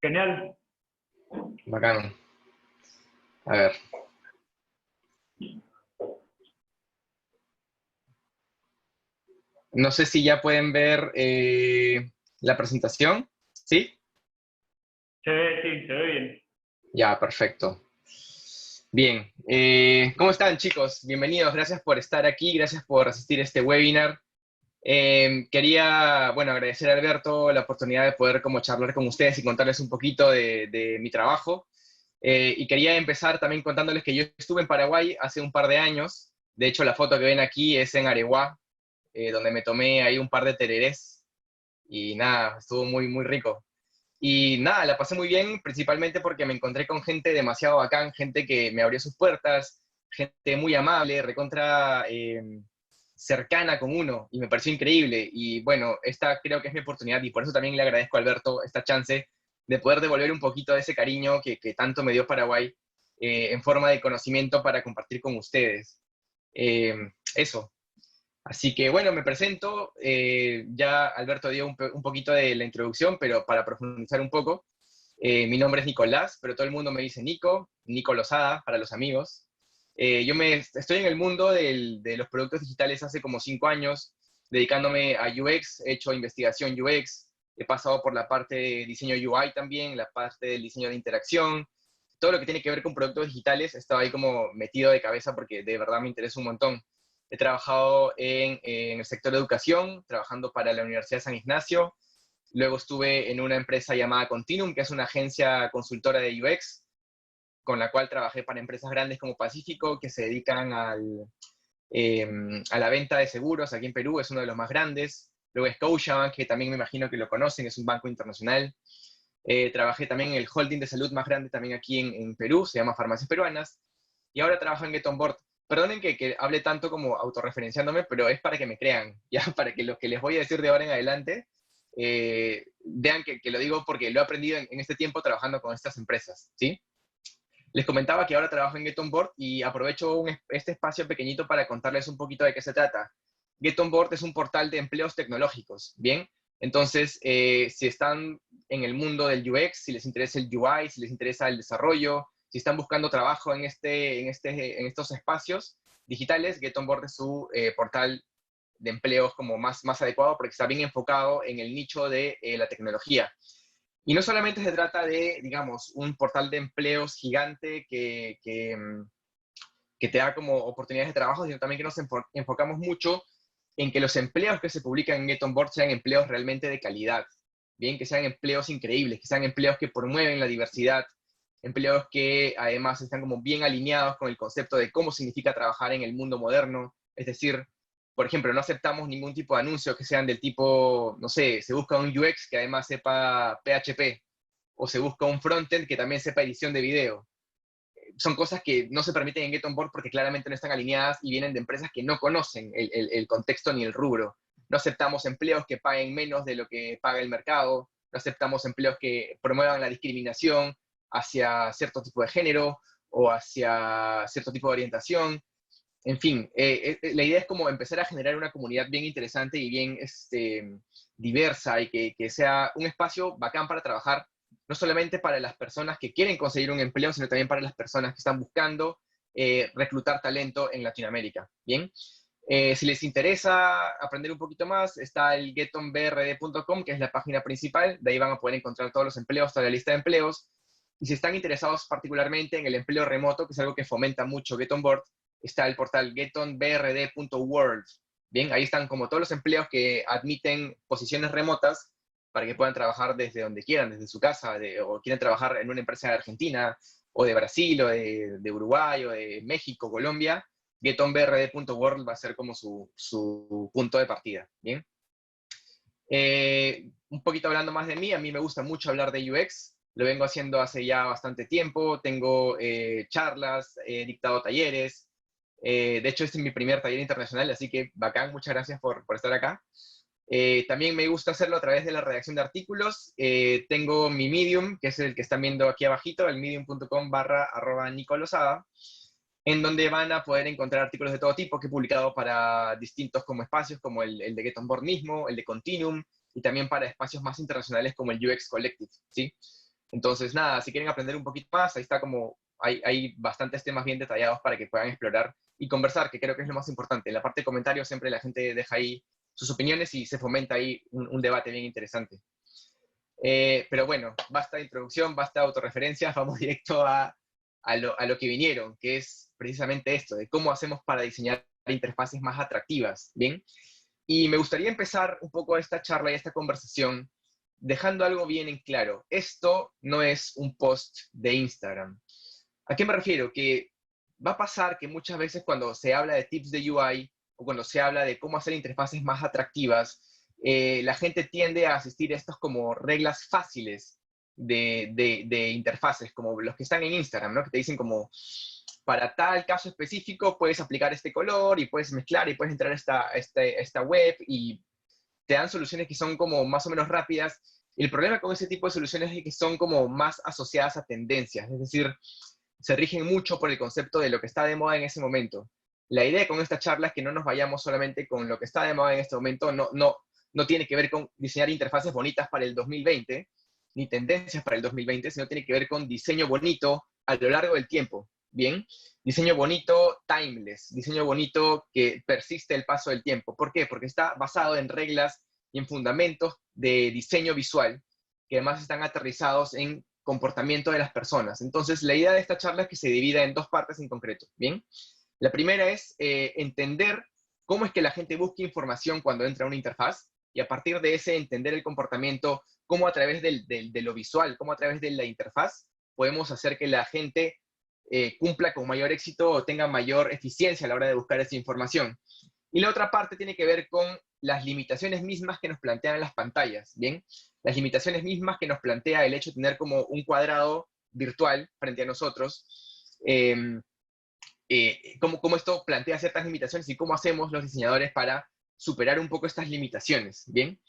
Genial. Bacán. A ver. No sé si ya pueden ver la presentación. ¿Sí? Sí, se ve bien. Ya, perfecto. Bien. ¿Cómo están, chicos? Bienvenidos. Gracias por estar aquí. Gracias por asistir a este webinar. Quería, bueno, agradecer a Alberto la oportunidad de poder como charlar con ustedes y contarles un poquito de mi trabajo. Y quería empezar también contándoles que yo estuve en Paraguay hace un par de años. De hecho, la foto que ven aquí es en Areguá, donde me tomé ahí un par de tererés. Y nada, estuvo muy, muy rico. Y nada, la pasé muy bien, principalmente porque me encontré con gente demasiado bacán, gente que me abrió sus puertas, gente muy amable, recontra cercana con uno, y me pareció increíble. Y bueno, esta creo que es mi oportunidad, y por eso también le agradezco a Alberto esta chance de poder devolver un poquito de ese cariño que tanto me dio Paraguay en forma de conocimiento para compartir con ustedes. Eso. Así que bueno, me presento. Ya Alberto dio un poquito de la introducción, pero para profundizar un poco, mi nombre es Nicolás, pero todo el mundo me dice Nico, Nico Lozada para los amigos. Estoy en el mundo de los productos digitales hace como 5 años, dedicándome a UX, he hecho investigación UX, he pasado por la parte de diseño UI también, la parte del diseño de interacción, todo lo que tiene que ver con productos digitales, estaba ahí como metido de cabeza porque de verdad me interesa un montón. He trabajado en el sector de educación, trabajando para la Universidad de San Ignacio. Luego estuve en una empresa llamada Continuum, que es una agencia consultora de UX, con la cual trabajé para empresas grandes como Pacífico, que se dedican eh, a la venta de seguros aquí en Perú, es uno de los más grandes. Luego Scotiabank, que también me imagino que lo conocen, es un banco internacional. Trabajé también en el holding de salud más grande también aquí en Perú, se llama Farmacias Peruanas. Y ahora trabajo en Get On Board. Perdonen que hable tanto como autorreferenciándome, pero es para que me crean, ya para que lo que les voy a decir de ahora en adelante, vean que lo digo porque lo he aprendido en este tiempo trabajando con estas empresas, ¿sí? Les comentaba que ahora trabajo en Get On Board y aprovecho este espacio pequeñito para contarles un poquito de qué se trata. Get On Board es un portal de empleos tecnológicos, ¿bien? Entonces, si están en el mundo del UX, si les interesa el UI, si les interesa el desarrollo, si están buscando trabajo en estos espacios digitales, Get On Board es su portal de empleos como más adecuado porque está bien enfocado en el nicho de la tecnología. Y no solamente se trata de, digamos, un portal de empleos gigante que te da como oportunidades de trabajo, sino también que nos enfocamos mucho en que los empleos que se publican en Get On Board sean empleos realmente de calidad, bien, que sean empleos increíbles, que sean empleos que promueven la diversidad, empleos que además están como bien alineados con el concepto de cómo significa trabajar en el mundo moderno, es decir, por ejemplo, no aceptamos ningún tipo de anuncios que sean del tipo, no sé, se busca un UX que además sepa PHP, o se busca un frontend que también sepa edición de video. Son cosas que no se permiten en Get On Board porque claramente no están alineadas y vienen de empresas que no conocen el contexto ni el rubro. No aceptamos empleos que paguen menos de lo que paga el mercado, no aceptamos empleos que promuevan la discriminación hacia cierto tipo de género o hacia cierto tipo de orientación. En fin, la idea es como empezar a generar una comunidad bien interesante y bien diversa y que sea un espacio bacán para trabajar, no solamente para las personas que quieren conseguir un empleo, sino también para las personas que están buscando reclutar talento en Latinoamérica. Bien, si les interesa aprender un poquito más, está el getonbrd.com, que es la página principal, de ahí van a poder encontrar todos los empleos, toda la lista de empleos. Y si están interesados particularmente en el empleo remoto, que es algo que fomenta mucho Get On Board, está el portal getonbrd.world. Bien, ahí están como todos los empleos que admiten posiciones remotas para que puedan trabajar desde donde quieran, desde su casa, o quieren trabajar en una empresa de Argentina, o de Brasil, o de Uruguay, o de México, Colombia. getonbrd.world va a ser como su punto de partida. Bien. Un poquito hablando más de mí, a mí me gusta mucho hablar de UX, lo vengo haciendo hace ya bastante tiempo, tengo charlas, he dictado talleres, de hecho este es mi primer taller internacional, así que bacán, muchas gracias por estar acá. También me gusta hacerlo a través de la redacción de artículos, tengo mi Medium, que es el que están viendo aquí abajito, el medium.com/@nicolosada, en donde van a poder encontrar artículos de todo tipo que he publicado para distintos como espacios, como el de Get On Board mismo, el de Continuum, y también para espacios más internacionales como el UX Collective, ¿sí? Entonces, nada, si quieren aprender un poquito más, ahí está como, hay bastantes temas bien detallados para que puedan explorar y conversar, que creo que es lo más importante. En la parte de comentarios siempre la gente deja ahí sus opiniones y se fomenta ahí un debate bien interesante. Pero bueno, basta de introducción, basta de autorreferencias, vamos directo a lo que vinieron, que es precisamente esto, de cómo hacemos para diseñar interfaces más atractivas, ¿bien? Y me gustaría empezar un poco esta charla y esta conversación dejando algo bien en claro. Esto no es un post de Instagram. ¿A qué me refiero? Que va a pasar que muchas veces cuando se habla de tips de UI o cuando se habla de cómo hacer interfaces más atractivas, la gente tiende a asistir a estos como reglas fáciles de interfaces, como los que están en Instagram, ¿no? Que te dicen como, para tal caso específico puedes aplicar este color y puedes mezclar y puedes entrar a esta web y te dan soluciones que son como más o menos rápidas. Y el problema con ese tipo de soluciones es que son como más asociadas a tendencias, es decir, se rigen mucho por el concepto de lo que está de moda en ese momento. La idea con esta charla es que no nos vayamos solamente con lo que está de moda en este momento, no tiene que ver con diseñar interfaces bonitas para el 2020, ni tendencias para el 2020, sino tiene que ver con diseño bonito a lo largo del tiempo, ¿bien? Diseño bonito timeless, diseño bonito que persiste el paso del tiempo. ¿Por qué? Porque está basado en reglas y en fundamentos de diseño visual, que además están aterrizados en comportamiento de las personas. Entonces, la idea de esta charla es que se divida en dos partes en concreto, ¿bien? La primera es entender cómo es que la gente busca información cuando entra a una interfaz, y a partir de ese entender el comportamiento, cómo a través de lo visual, cómo a través de la interfaz, podemos hacer que la gente cumpla con mayor éxito o tenga mayor eficiencia a la hora de buscar esa información. Y la otra parte tiene que ver con las limitaciones mismas que nos plantean las pantallas, ¿bien? Las limitaciones mismas que nos plantea el hecho de tener como un cuadrado virtual frente a nosotros, cómo esto plantea ciertas limitaciones y cómo hacemos los diseñadores para superar un poco estas limitaciones, ¿bien?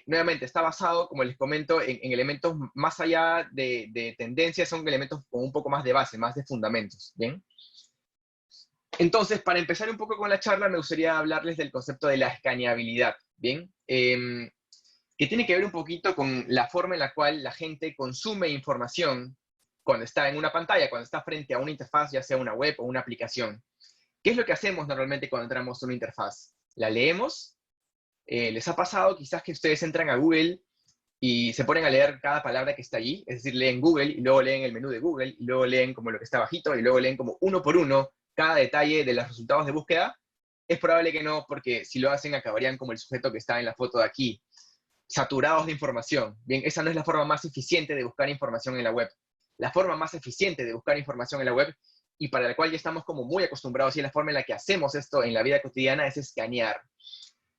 Nuevamente, está basado, como les comento, en elementos más allá de tendencias, son elementos con un poco más de base, más de fundamentos, ¿bien? Entonces, para empezar un poco con la charla, me gustaría hablarles del concepto de la escaneabilidad, ¿bien? Que tiene que ver un poquito con la forma en la cual la gente consume información cuando está en una pantalla, cuando está frente a una interfaz, ya sea una web o una aplicación. ¿Qué es lo que hacemos normalmente cuando entramos a una interfaz? La leemos. ¿Les ha pasado quizás que ustedes entran a Google y se ponen a leer cada palabra que está allí? Es decir, leen Google y luego leen el menú de Google y luego leen como lo que está bajito y luego leen como uno por uno cada detalle de los resultados de búsqueda. Es probable que no, porque si lo hacen acabarían como el sujeto que está en la foto de aquí, saturados de información. Bien, esa no es la forma más eficiente de buscar información en la web. La forma más eficiente de buscar información en la web, y para la cual ya estamos como muy acostumbrados, y es la forma en la que hacemos esto en la vida cotidiana, es escanear.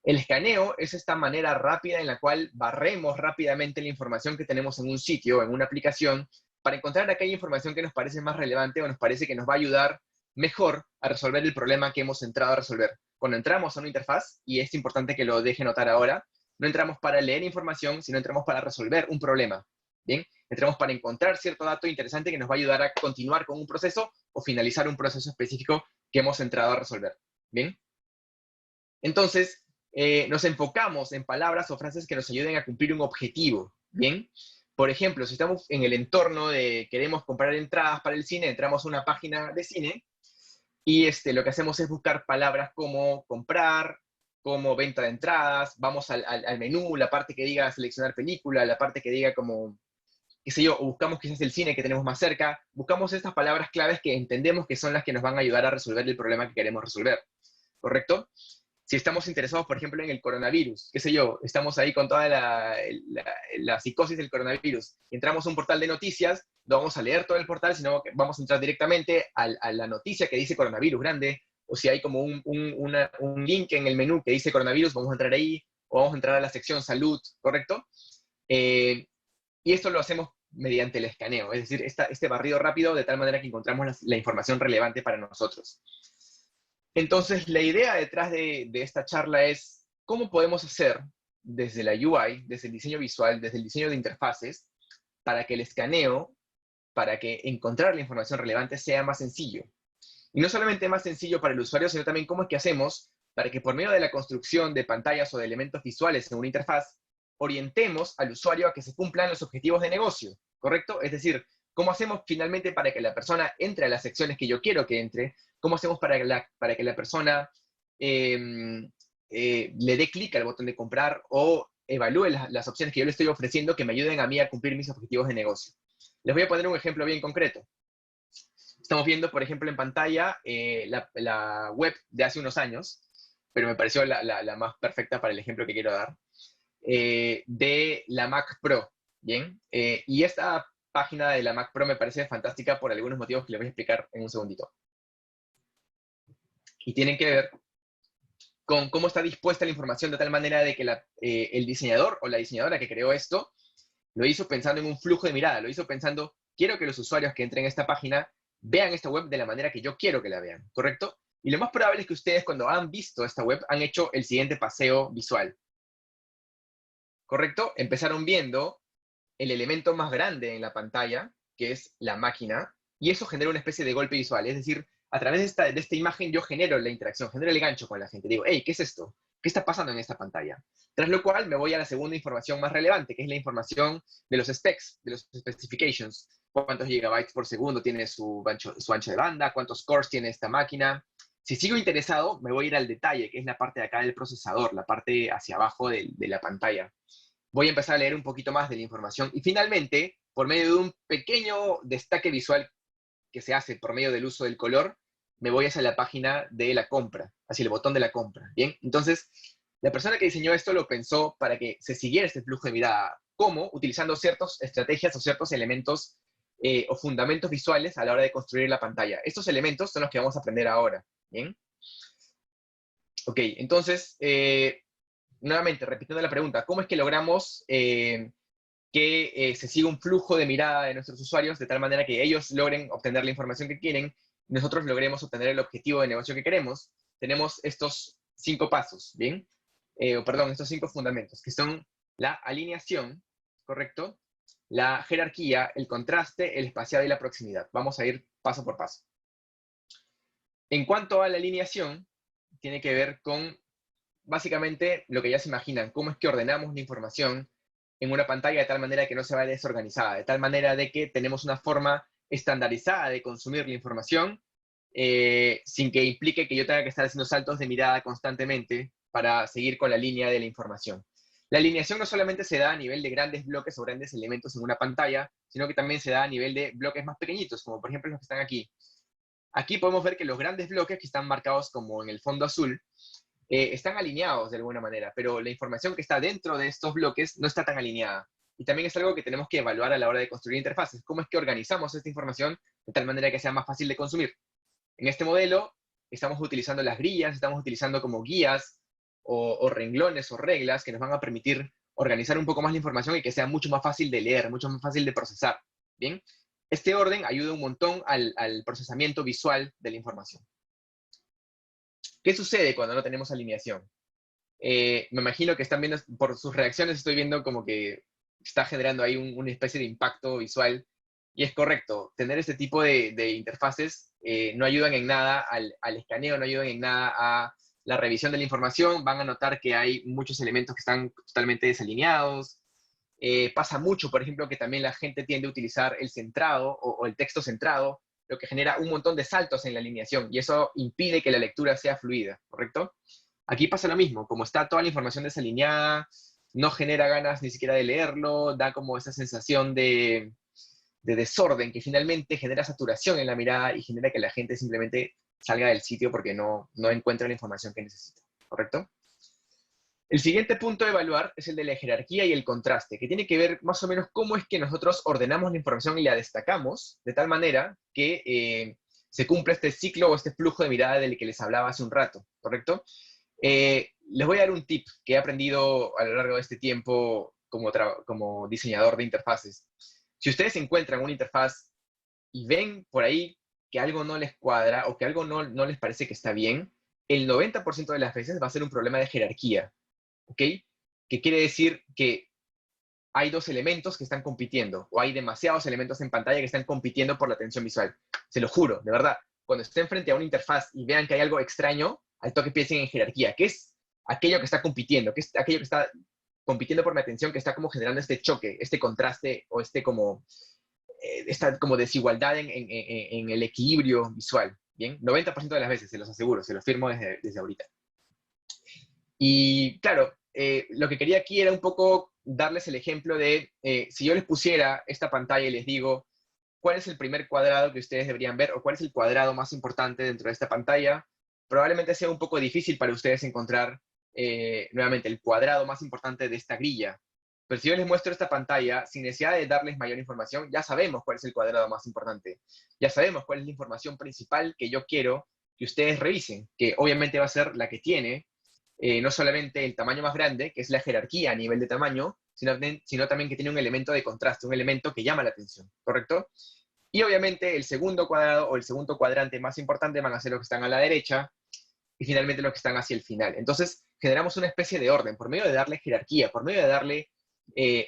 El escaneo es esta manera rápida en la cual barremos rápidamente la información que tenemos en un sitio, en una aplicación, para encontrar aquella información que nos parece más relevante o nos parece que nos va a ayudar mejor a resolver el problema que hemos entrado a resolver. Cuando entramos a una interfaz, y es importante que lo deje notar ahora, no entramos para leer información, sino entramos para resolver un problema, ¿bien? Entramos para encontrar cierto dato interesante que nos va a ayudar a continuar con un proceso o finalizar un proceso específico que hemos entrado a resolver, ¿bien? Entonces, nos enfocamos en palabras o frases que nos ayuden a cumplir un objetivo, ¿bien? Por ejemplo, si estamos en el entorno de queremos comprar entradas para el cine, entramos a una página de cine y lo que hacemos es buscar palabras como comprar, como venta de entradas, vamos al menú, la parte que diga seleccionar película, la parte que diga como, qué sé yo, o buscamos quizás el cine que tenemos más cerca, buscamos estas palabras claves que entendemos que son las que nos van a ayudar a resolver el problema que queremos resolver, ¿correcto? Si estamos interesados, por ejemplo, en el coronavirus, qué sé yo, estamos ahí con toda la psicosis del coronavirus, y entramos a un portal de noticias, no vamos a leer todo el portal, sino que vamos a entrar directamente a la noticia que dice coronavirus grande, o si hay como un link en el menú que dice coronavirus, vamos a entrar ahí, o vamos a entrar a la sección salud, ¿correcto? Y esto lo hacemos mediante el escaneo, es decir, este barrido rápido de tal manera que encontramos la información relevante para nosotros. Entonces, la idea detrás de esta charla es cómo podemos hacer desde la UI, desde el diseño visual, desde el diseño de interfaces, para que el escaneo, para que encontrar la información relevante sea más sencillo. Y no solamente más sencillo para el usuario, sino también cómo es que hacemos para que por medio de la construcción de pantallas o de elementos visuales en una interfaz, orientemos al usuario a que se cumplan los objetivos de negocio, ¿correcto? Es decir, ¿cómo hacemos finalmente para que la persona entre a las secciones que yo quiero que entre? ¿Cómo hacemos para que la persona le dé clic al botón de comprar o evalúe las opciones que yo le estoy ofreciendo que me ayuden a mí a cumplir mis objetivos de negocio? Les voy a poner un ejemplo bien concreto. Estamos viendo, por ejemplo, en pantalla la web de hace unos años, pero me pareció la más perfecta para el ejemplo que quiero dar, de la Mac Pro, ¿bien? Y esta página de la Mac Pro me parece fantástica por algunos motivos que les voy a explicar en un segundito. Y tienen que ver con cómo está dispuesta la información de tal manera de que el diseñador o la diseñadora que creó esto lo hizo pensando en un flujo de mirada, lo hizo pensando, quiero que los usuarios que entren a esta página vean esta web de la manera que yo quiero que la vean, ¿correcto? Y lo más probable es que ustedes cuando han visto esta web han hecho el siguiente paseo visual, ¿correcto? Empezaron viendo el elemento más grande en la pantalla, que es la máquina, y eso genera una especie de golpe visual, es decir, a través de esta imagen yo genero la interacción, genero el gancho con la gente, digo, hey, ¿qué es esto? ¿Qué está pasando en esta pantalla? Tras lo cual me voy a la segunda información más relevante, que es la información de los specs, de los specifications, cuántos gigabytes por segundo tiene su ancho de banda, cuántos cores tiene esta máquina. Si sigo interesado, me voy a ir al detalle, que es la parte de acá del procesador, la parte hacia abajo de la pantalla. Voy a empezar a leer un poquito más de la información y finalmente, por medio de un pequeño destaque visual que se hace por medio del uso del color, me voy hacia la página de la compra, hacia el botón de la compra, ¿bien? Entonces, la persona que diseñó esto lo pensó para que se siguiera este flujo de mirada. ¿Cómo? Utilizando ciertas estrategias o ciertos elementos o fundamentos visuales a la hora de construir la pantalla. Estos elementos son los que vamos a aprender ahora, ¿bien? Ok, entonces, nuevamente, repitiendo la pregunta, ¿cómo es que logramos que se siga un flujo de mirada de nuestros usuarios de tal manera que ellos logren obtener la información que quieren y nosotros logremos obtener el objetivo de negocio que queremos? Tenemos estos 5 pasos, ¿bien? Estos 5 fundamentos, que son la alineación, ¿correcto? La jerarquía, el contraste, el espaciado y la proximidad. Vamos a ir paso por paso. En cuanto a la alineación, tiene que ver con básicamente lo que ya se imaginan, cómo es que ordenamos la información en una pantalla de tal manera que no se vaya desorganizada, de tal manera de que tenemos una forma estandarizada de consumir la información sin que implique que yo tenga que estar haciendo saltos de mirada constantemente para seguir con la línea de la información. La alineación no solamente se da a nivel de grandes bloques o grandes elementos en una pantalla, sino que también se da a nivel de bloques más pequeñitos, como por ejemplo los que están aquí. Aquí podemos ver que los grandes bloques que están marcados como en el fondo azul están alineados de alguna manera, pero la información que está dentro de estos bloques no está tan alineada. Y también es algo que tenemos que evaluar a la hora de construir interfaces. ¿Cómo es que organizamos esta información de tal manera que sea más fácil de consumir? En este modelo estamos utilizando las grillas, estamos utilizando como guías o renglones o reglas que nos van a permitir organizar un poco más la información y que sea mucho más fácil de leer, mucho más fácil de procesar. ¿Bien? Este orden ayuda un montón al procesamiento visual de la información. ¿Qué sucede cuando no tenemos alineación? Me imagino que están viendo, por sus reacciones estoy viendo como que está generando ahí una especie de impacto visual. Y es correcto, tener este tipo de interfaces no ayudan en nada al escaneo, no ayudan en nada a la revisión de la información. Van a notar que hay muchos elementos que están totalmente desalineados. Pasa mucho, por ejemplo, que también la gente tiende a utilizar el centrado o el texto centrado, lo que genera un montón de saltos en la alineación y eso impide que la lectura sea fluida, ¿correcto? Aquí pasa lo mismo, como está toda la información desalineada, no genera ganas ni siquiera de leerlo, da como esa sensación de desorden que finalmente genera saturación en la mirada y genera que la gente simplemente salga del sitio porque no encuentra la información que necesita, ¿correcto? El siguiente punto a evaluar es el de la jerarquía y el contraste, que tiene que ver más o menos cómo es que nosotros ordenamos la información y la destacamos de tal manera que se cumpla este ciclo o este flujo de mirada del que les hablaba hace un rato, ¿correcto? Les voy a dar un tip que he aprendido a lo largo de este tiempo como diseñador de interfaces. Si ustedes encuentran una interfaz y ven por ahí que algo no les cuadra o que algo no les parece que está bien, el 90% de las veces va a ser un problema de jerarquía. ¿Ok? Que quiere decir que hay 2 elementos que están compitiendo, o hay demasiados elementos en pantalla que están compitiendo por la atención visual. Se lo juro, de verdad. Cuando estén frente a una interfaz y vean que hay algo extraño, al toque piensen en jerarquía, que es aquello que está compitiendo, que es aquello que está compitiendo por mi atención, que está como generando este choque, este contraste, o esta como desigualdad en el equilibrio visual, ¿bien? 90% de las veces, se los aseguro, se los firmo desde ahorita. Y claro, lo que quería aquí era un poco darles el ejemplo de, si yo les pusiera esta pantalla y les digo, ¿cuál es el primer cuadrado que ustedes deberían ver? ¿O cuál es el cuadrado más importante dentro de esta pantalla? Probablemente sea un poco difícil para ustedes encontrar, nuevamente, el cuadrado más importante de esta grilla. Pero si yo les muestro esta pantalla, sin necesidad de darles mayor información, ya sabemos cuál es el cuadrado más importante. Ya sabemos cuál es la información principal que yo quiero que ustedes revisen, que obviamente va a ser la que tiene no solamente el tamaño más grande, que es la jerarquía a nivel de tamaño, sino también que tiene un elemento de contraste, un elemento que llama la atención, ¿correcto? Y obviamente el segundo cuadrado o el segundo cuadrante más importante van a ser los que están a la derecha y finalmente los que están hacia el final. Entonces generamos una especie de orden por medio de darle jerarquía, por medio de darle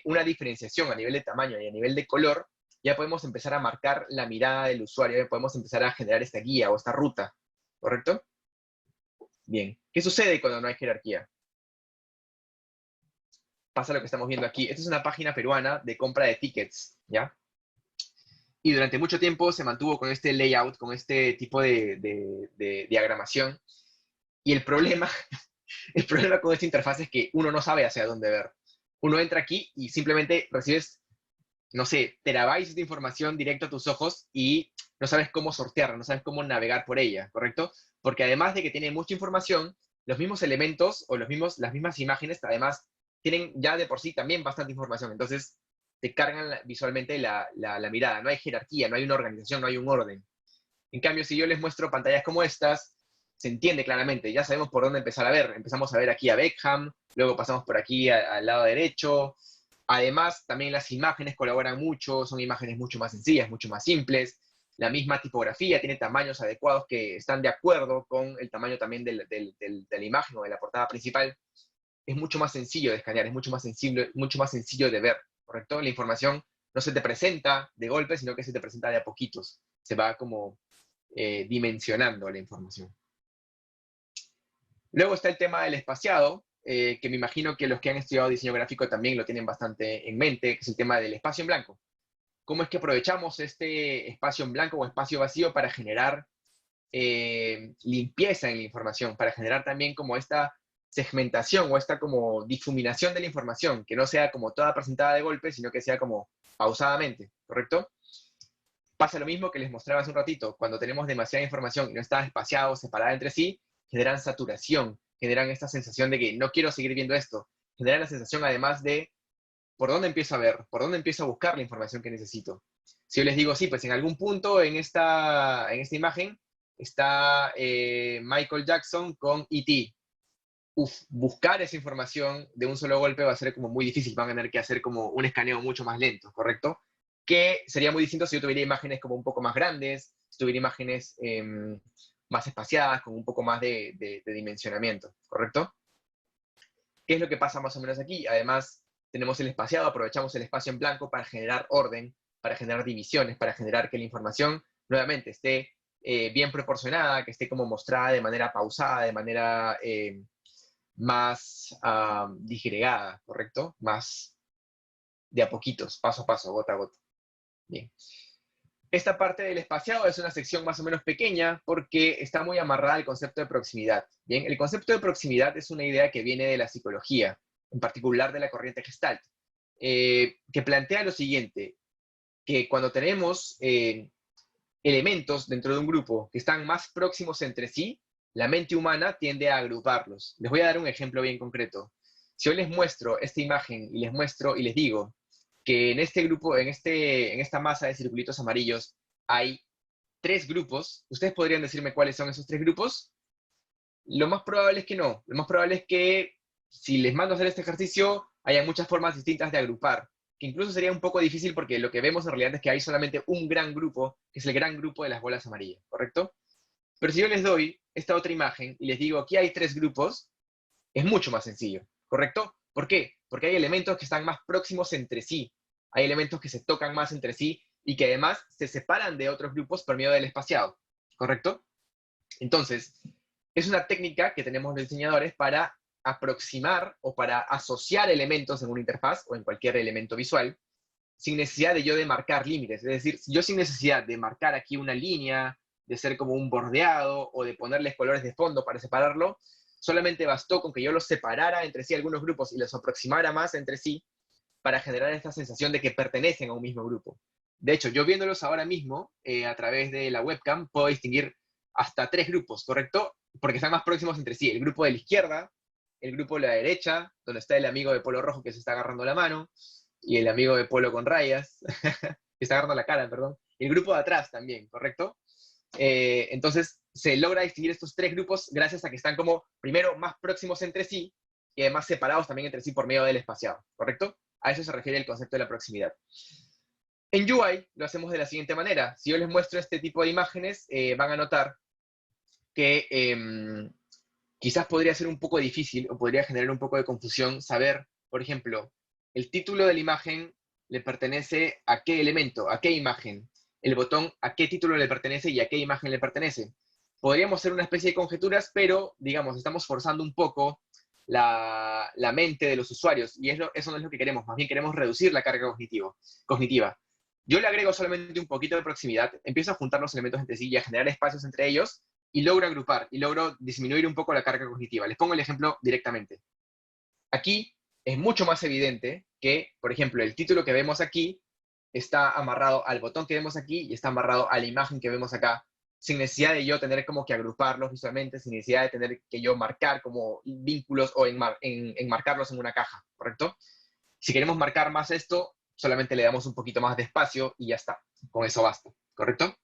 una diferenciación a nivel de tamaño y a nivel de color, ya podemos empezar a marcar la mirada del usuario, ya podemos empezar a generar esta guía o esta ruta, ¿correcto? Bien, ¿qué sucede cuando no hay jerarquía? Pasa lo que estamos viendo aquí. Esta es una página peruana de compra de tickets, ¿ya? Y durante mucho tiempo se mantuvo con este layout, con este tipo de diagramación. Y el problema, el problema con esta interfaz es que uno no sabe hacia dónde ver. Uno entra aquí y simplemente recibes, no sé, terabytes de información directo a tus ojos y no sabes cómo sortearla, no sabes cómo navegar por ella, ¿correcto? Porque además de que tiene mucha información, los mismos elementos o las mismas imágenes, además, tienen ya de por sí también bastante información. Entonces, te cargan visualmente la mirada. No hay jerarquía, no hay una organización, no hay un orden. En cambio, si yo les muestro pantallas como estas, se entiende claramente. Ya sabemos por dónde empezar a ver. Empezamos a ver aquí a Beckham, luego pasamos por aquí al lado derecho. Además, también las imágenes colaboran mucho, son imágenes mucho más sencillas, mucho más simples. La misma tipografía tiene tamaños adecuados que están de acuerdo con el tamaño también de la imagen o de la portada principal. Es mucho más sencillo de escanear, es mucho más sencillo de ver, ¿correcto? La información no se te presenta de golpe, sino que se te presenta de a poquitos. Se va como dimensionando la información. Luego está el tema del espaciado, que me imagino que los que han estudiado diseño gráfico también lo tienen bastante en mente, que es el tema del espacio en blanco. ¿Cómo es que aprovechamos este espacio en blanco o espacio vacío para generar limpieza en la información, para generar también como esta segmentación o esta como difuminación de la información, que no sea como toda presentada de golpe, sino que sea como pausadamente, ¿correcto? Pasa lo mismo que les mostraba hace un ratito, cuando tenemos demasiada información y no está espaciada o separada entre sí, generan saturación, generan esta sensación de que no quiero seguir viendo esto, generan la sensación además de por dónde empiezo a ver, por dónde empiezo a buscar la información que necesito. Si yo les digo, sí, pues en algún punto en esta imagen está Michael Jackson con E.T. Buscar esa información de un solo golpe va a ser como muy difícil, van a tener que hacer como un escaneo mucho más lento, ¿correcto? Que sería muy distinto si yo tuviera imágenes como un poco más grandes, si tuviera imágenes más espaciadas, con un poco más de dimensionamiento, ¿correcto? ¿Qué es lo que pasa más o menos aquí? Además, tenemos el espaciado, aprovechamos el espacio en blanco para generar orden, para generar divisiones, para generar que la información nuevamente esté bien proporcionada, que esté como mostrada de manera pausada, de manera más disgregada, ¿correcto? Más de a poquitos, paso a paso, gota a gota. Bien. Esta parte del espaciado es una sección más o menos pequeña porque está muy amarrada al concepto de proximidad. Bien, el concepto de proximidad es una idea que viene de la psicología, en particular de la corriente Gestalt, que plantea lo siguiente, que cuando tenemos elementos dentro de un grupo que están más próximos entre sí, la mente humana tiende a agruparlos. Les voy a dar un ejemplo bien concreto. Si yo les muestro esta imagen y les muestro y les digo que en este grupo, en esta masa de circulitos amarillos, hay 3 grupos, ¿ustedes podrían decirme cuáles son esos 3 grupos? Lo más probable es que no. Lo más probable es que si les mando a hacer este ejercicio, haya muchas formas distintas de agrupar, que incluso sería un poco difícil porque lo que vemos en realidad es que hay solamente un gran grupo, que es el gran grupo de las bolas amarillas, ¿correcto? Pero si yo les doy esta otra imagen y les digo, aquí hay 3 grupos, es mucho más sencillo, ¿correcto? ¿Por qué? Porque hay elementos que están más próximos entre sí, hay elementos que se tocan más entre sí y que además se separan de otros grupos por medio del espaciado, ¿correcto? Entonces, es una técnica que tenemos los diseñadores para aproximar o para asociar elementos en una interfaz o en cualquier elemento visual sin necesidad de yo de marcar límites. Es decir, yo sin necesidad de marcar aquí una línea, de hacer como un bordeado o de ponerles colores de fondo para separarlo, solamente bastó con que yo los separara entre sí algunos grupos y los aproximara más entre sí para generar esta sensación de que pertenecen a un mismo grupo. De hecho, yo viéndolos ahora mismo a través de la webcam, puedo distinguir hasta 3 grupos, ¿correcto? Porque están más próximos entre sí. El grupo de la izquierda, el grupo de la derecha, donde está el amigo de polo rojo que se está agarrando la mano, y el amigo de polo con rayas, que está agarrando la cara, perdón. Y el grupo de atrás también, ¿correcto? Entonces, se logra distinguir estos 3 grupos gracias a que están como, primero, más próximos entre sí, y además separados también entre sí por medio del espaciado, ¿correcto? A eso se refiere el concepto de la proximidad. En UI lo hacemos de la siguiente manera. Si yo les muestro este tipo de imágenes, van a notar que quizás podría ser un poco difícil o podría generar un poco de confusión saber, por ejemplo, el título de la imagen le pertenece a qué elemento, a qué imagen, el botón a qué título le pertenece y a qué imagen le pertenece. Podríamos hacer una especie de conjeturas, pero, digamos, estamos forzando un poco la mente de los usuarios, y eso no es lo que queremos, más bien queremos reducir la carga cognitiva. Yo le agrego solamente un poquito de proximidad, empiezo a juntar los elementos entre sí y a generar espacios entre ellos, y logro agrupar, y logro disminuir un poco la carga cognitiva. Les pongo el ejemplo directamente. Aquí es mucho más evidente que, por ejemplo, el título que vemos aquí está amarrado al botón que vemos aquí y está amarrado a la imagen que vemos acá, sin necesidad de yo tener como que agruparlos visualmente, sin necesidad de tener que yo marcar como vínculos o enmarcarlos en una caja, ¿correcto? Si queremos marcar más esto, solamente le damos un poquito más de espacio y ya está. Con eso basta, ¿correcto?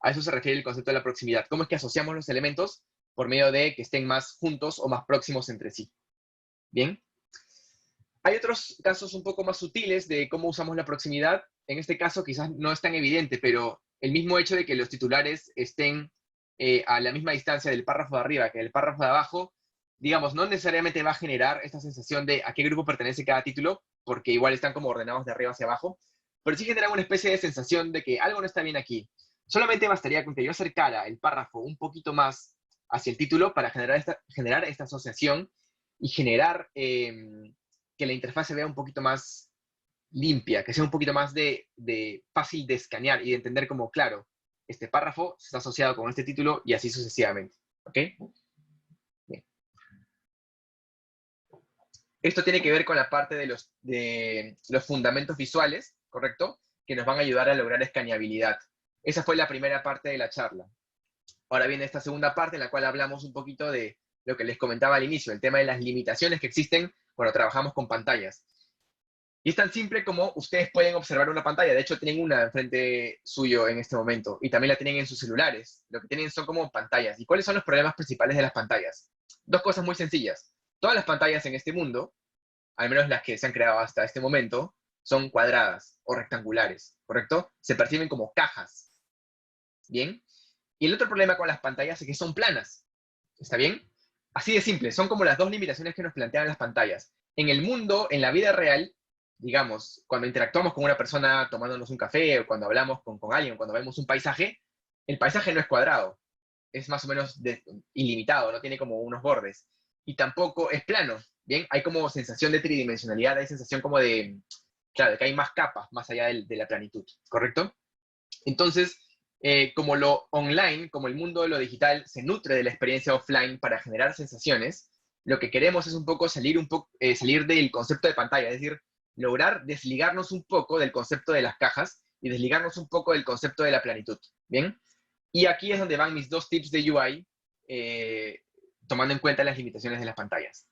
A eso se refiere el concepto de la proximidad. ¿Cómo es que asociamos los elementos? Por medio de que estén más juntos o más próximos entre sí. ¿Bien? Hay otros casos un poco más sutiles de cómo usamos la proximidad. En este caso quizás no es tan evidente, pero el mismo hecho de que los titulares estén a la misma distancia del párrafo de arriba que del párrafo de abajo, digamos, no necesariamente va a generar esta sensación de a qué grupo pertenece cada título, porque igual están como ordenados de arriba hacia abajo, pero sí generan una especie de sensación de que algo no está bien aquí. Solamente bastaría con que yo acercara el párrafo un poquito más hacia el título para generar esta asociación y generar que la interfaz se vea un poquito más limpia, que sea un poquito más de fácil de escanear y de entender como, claro, este párrafo está asociado con este título y así sucesivamente. ¿Ok? Bien. Esto tiene que ver con la parte de los fundamentos visuales, ¿correcto? Que nos van a ayudar a lograr escaneabilidad. Esa fue la primera parte de la charla. Ahora viene esta segunda parte en la cual hablamos un poquito de lo que les comentaba al inicio, el tema de las limitaciones que existen cuando trabajamos con pantallas. Y es tan simple como ustedes pueden observar una pantalla. De hecho, tienen una enfrente suyo en este momento. Y también la tienen en sus celulares. Lo que tienen son como pantallas. ¿Y cuáles son los problemas principales de las pantallas? 2 cosas muy sencillas. Todas las pantallas en este mundo, al menos las que se han creado hasta este momento, son cuadradas o rectangulares, ¿correcto? Se perciben como cajas. ¿Bien? Y el otro problema con las pantallas es que son planas. ¿Está bien? Así de simple. Son como las 2 limitaciones que nos plantean las pantallas. En el mundo, en la vida real, digamos, cuando interactuamos con una persona tomándonos un café, o cuando hablamos con alguien, o cuando vemos un paisaje, el paisaje no es cuadrado, es más o menos ilimitado, no tiene como unos bordes, y tampoco es plano, ¿bien? Hay como sensación de tridimensionalidad, hay sensación como de, claro, de que hay más capas más allá de la planitud, ¿correcto? Entonces, como lo online, como el mundo de lo digital se nutre de la experiencia offline para generar sensaciones, lo que queremos es un poco salir del concepto de pantalla, es decir, lograr desligarnos un poco del concepto de las cajas y desligarnos un poco del concepto de la planitud, ¿bien? Y aquí es donde van mis 2 tips de UI, tomando en cuenta las limitaciones de las pantallas.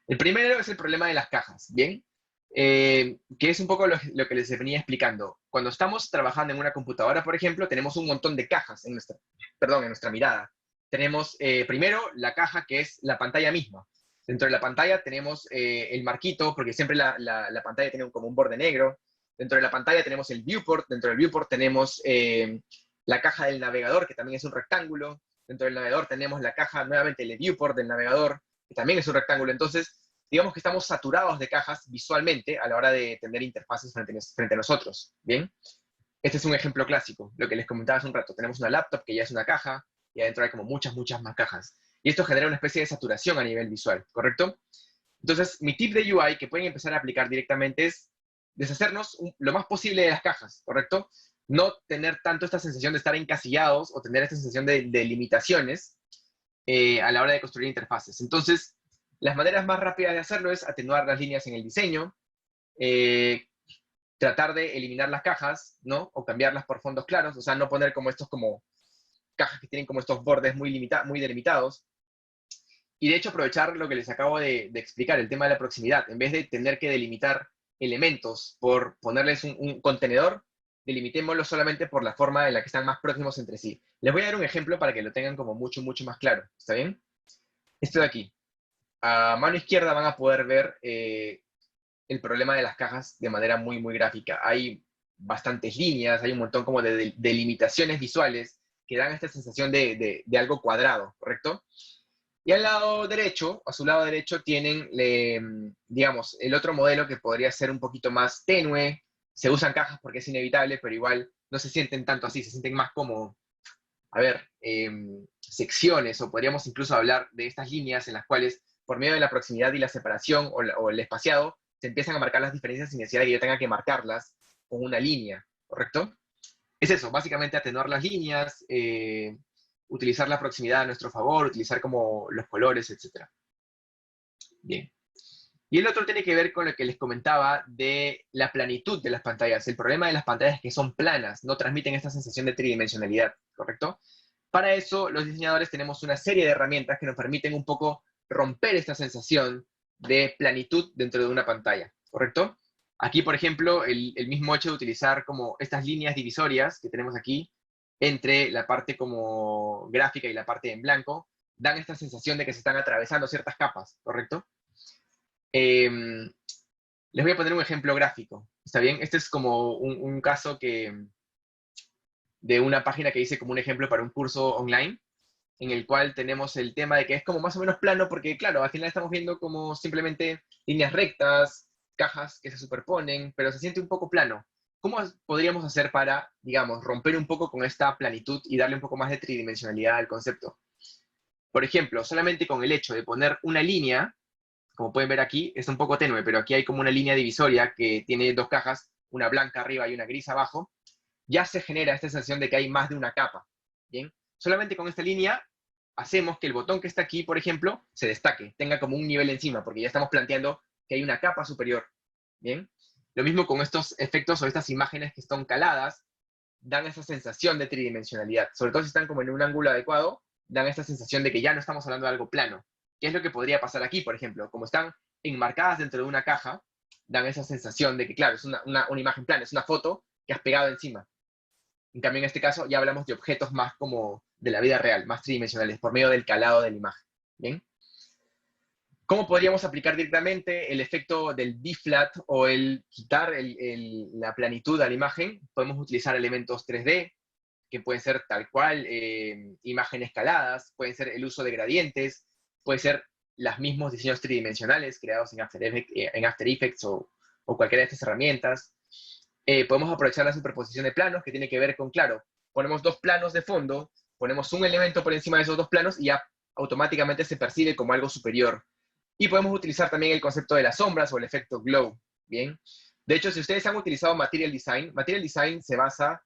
El primero es el problema de las cajas, ¿bien? Que es un poco lo que les venía explicando. Cuando estamos trabajando en una computadora, por ejemplo, tenemos un montón de cajas en nuestra mirada. Tenemos primero la caja que es la pantalla misma. Dentro de la pantalla tenemos el marquito, porque siempre la pantalla tiene como un borde negro. Dentro de la pantalla tenemos el viewport. Dentro del viewport tenemos la caja del navegador, que también es un rectángulo. Dentro del navegador tenemos la caja, nuevamente, el viewport del navegador, que también es un rectángulo. Entonces, digamos que estamos saturados de cajas visualmente a la hora de tener interfaces frente a nosotros, ¿bien? Este es un ejemplo clásico, lo que les comentaba hace un rato. Tenemos una laptop que ya es una caja, y adentro hay como muchas más cajas. Y esto genera una especie de saturación a nivel visual, ¿correcto? Entonces, mi tip de UI que pueden empezar a aplicar directamente es deshacernos lo más posible de las cajas, ¿correcto? No tener tanto esta sensación de estar encasillados o tener esta sensación de limitaciones a la hora de construir interfaces. Entonces, las maneras más rápidas de hacerlo es atenuar las líneas en el diseño, tratar de eliminar las cajas, ¿no? O cambiarlas por fondos claros, o sea, no poner como estos como cajas que tienen como estos bordes muy delimitados. Y de hecho aprovechar lo que les acabo de explicar, el tema de la proximidad. En vez de tener que delimitar elementos por ponerles un contenedor, delimitémoslo solamente por la forma en la que están más próximos entre sí. Les voy a dar un ejemplo para que lo tengan como mucho más claro. ¿Está bien? Esto de aquí. A mano izquierda van a poder ver el problema de las cajas de manera muy gráfica. Hay bastantes líneas, hay un montón como de delimitaciones visuales que dan esta sensación de algo cuadrado, ¿correcto? Y al lado derecho, a su lado derecho, tienen, digamos, el otro modelo que podría ser un poquito más tenue. Se usan cajas porque es inevitable, pero igual no se sienten tanto así, se sienten más como, a ver, secciones, o podríamos incluso hablar de estas líneas en las cuales, por medio de la proximidad y la separación o el espaciado, se empiezan a marcar las diferencias sin necesidad de que yo tenga que marcarlas con una línea, ¿correcto? Es eso, básicamente atenuar las líneas, utilizar la proximidad a nuestro favor, utilizar como los colores, etc. Bien. Y el otro tiene que ver con lo que les comentaba de la planitud de las pantallas. El problema de las pantallas es que son planas, no transmiten esta sensación de tridimensionalidad, ¿correcto? Para eso, los diseñadores tenemos una serie de herramientas que nos permiten un poco romper esta sensación de planitud dentro de una pantalla, ¿correcto? Aquí, por ejemplo, el mismo hecho de utilizar como estas líneas divisorias que tenemos aquí, entre la parte como gráfica y la parte en blanco, dan esta sensación de que se están atravesando ciertas capas, ¿correcto? Les voy a poner un ejemplo gráfico, ¿está bien? Este es como un caso de una página que hice como un ejemplo para un curso online, en el cual tenemos el tema de que es como más o menos plano, porque claro, al final estamos viendo como simplemente líneas rectas, cajas que se superponen, pero se siente un poco plano. ¿Cómo podríamos hacer para, digamos, romper un poco con esta planitud y darle un poco más de tridimensionalidad al concepto? Por ejemplo, solamente con el hecho de poner una línea, como pueden ver aquí, es un poco tenue, pero aquí hay como una línea divisoria que tiene dos cajas, una blanca arriba y una gris abajo, ya se genera esta sensación de que hay más de una capa, ¿bien? Solamente con esta línea hacemos que el botón que está aquí, por ejemplo, se destaque, tenga como un nivel encima, porque ya estamos planteando que hay una capa superior, ¿bien? Lo mismo con estos efectos o estas imágenes que están caladas, dan esa sensación de tridimensionalidad, sobre todo si están como en un ángulo adecuado, dan esta sensación de que ya no estamos hablando de algo plano. ¿Qué es lo que podría pasar aquí, por ejemplo? Como están enmarcadas dentro de una caja, dan esa sensación de que, claro, es una imagen plana, es una foto que has pegado encima. En cambio, en este caso ya hablamos de objetos más como de la vida real, más tridimensionales, por medio del calado de la imagen. ¿Bien? ¿Cómo podríamos aplicar directamente el efecto del B-flat o el quitar la planitud a la imagen? Podemos utilizar elementos 3D, que pueden ser tal cual, imágenes escaladas, pueden ser el uso de gradientes, puede ser los mismos diseños tridimensionales creados en After Effects o cualquiera de estas herramientas. Podemos aprovechar la superposición de planos, que tiene que ver con, claro, ponemos dos planos de fondo, ponemos un elemento por encima de esos dos planos y ya automáticamente se percibe como algo superior. Y podemos utilizar también el concepto de las sombras o el efecto glow, ¿bien? De hecho, si ustedes han utilizado Material Design se basa,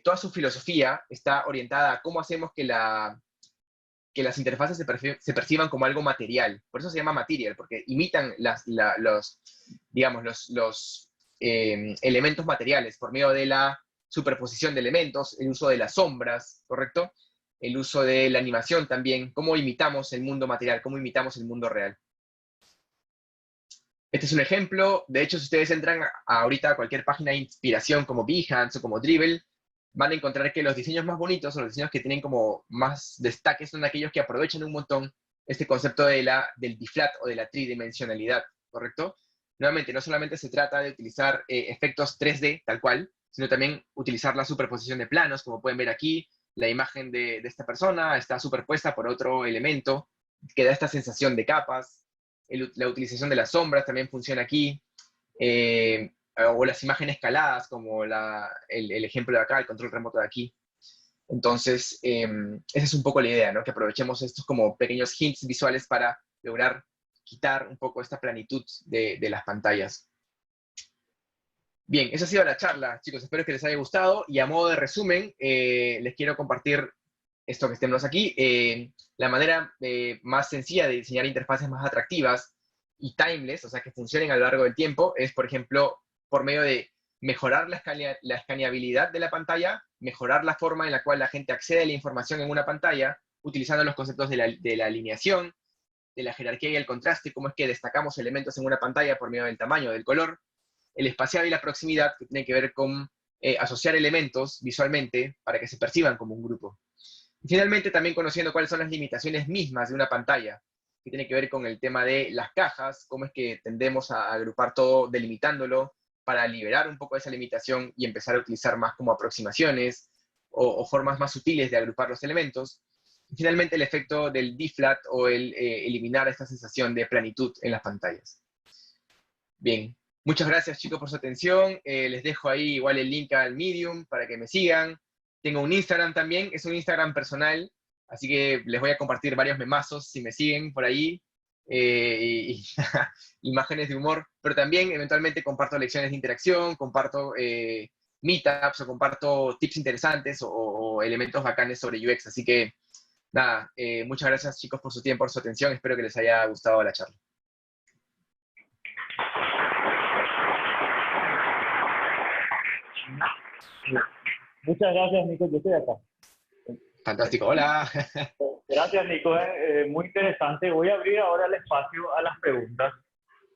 toda su filosofía está orientada a cómo hacemos que las interfaces se perciban como algo material. Por eso se llama Material, porque imitan los elementos materiales por medio de la superposición de elementos, el uso de las sombras, ¿correcto? El uso de la animación también, cómo imitamos el mundo material, cómo imitamos el mundo real. Este es un ejemplo. De hecho, si ustedes entran ahorita a cualquier página de inspiración como Behance o como Dribbble, van a encontrar que los diseños más bonitos o los diseños que tienen como más destaques son aquellos que aprovechan un montón este concepto del B-flat o de la tridimensionalidad, ¿correcto? Nuevamente, no solamente se trata de utilizar efectos 3D tal cual, sino también utilizar la superposición de planos, como pueden ver aquí, la imagen de esta persona está superpuesta por otro elemento, que da esta sensación de capas, la utilización de las sombras también funciona aquí, o las imágenes escaladas, como el ejemplo de acá, el control remoto de aquí. Entonces, esa es un poco la idea, ¿no? Que aprovechemos estos como pequeños hints visuales para lograr quitar un poco esta planitud de las pantallas. Bien, esa ha sido la charla, chicos. Espero que les haya gustado. Y a modo de resumen, les quiero compartir esto que tenemos aquí. La manera más sencilla de diseñar interfaces más atractivas y timeless, o sea, que funcionen a lo largo del tiempo, es, por ejemplo, por medio de mejorar la escaneabilidad de la pantalla, mejorar la forma en la cual la gente accede a la información en una pantalla, utilizando los conceptos de la alineación, de la jerarquía y el contraste, cómo es que destacamos elementos en una pantalla por medio del tamaño, del color, el espaciado y la proximidad, que tiene que ver con asociar elementos visualmente para que se perciban como un grupo. Y finalmente, también conociendo cuáles son las limitaciones mismas de una pantalla, que tiene que ver con el tema de las cajas, cómo es que tendemos a agrupar todo delimitándolo para liberar un poco esa limitación y empezar a utilizar más como aproximaciones o formas más sutiles de agrupar los elementos. Y finalmente, el efecto del D-flat o el eliminar esta sensación de planitud en las pantallas. Bien, muchas gracias chicos por su atención. Les dejo ahí igual el link al Medium para que me sigan. Tengo un Instagram también, es un Instagram personal, así que les voy a compartir varios memazos si me siguen por ahí. Imágenes de humor, pero también eventualmente comparto lecciones de interacción, comparto meetups o comparto tips interesantes o elementos bacanes sobre UX. Así que nada, muchas gracias chicos por su tiempo, por su atención. Espero que les haya gustado la charla. Muchas gracias, Nico. Yo estoy acá. Fantástico, hola. Gracias, Nico. Muy interesante. Voy a abrir ahora el espacio a las preguntas.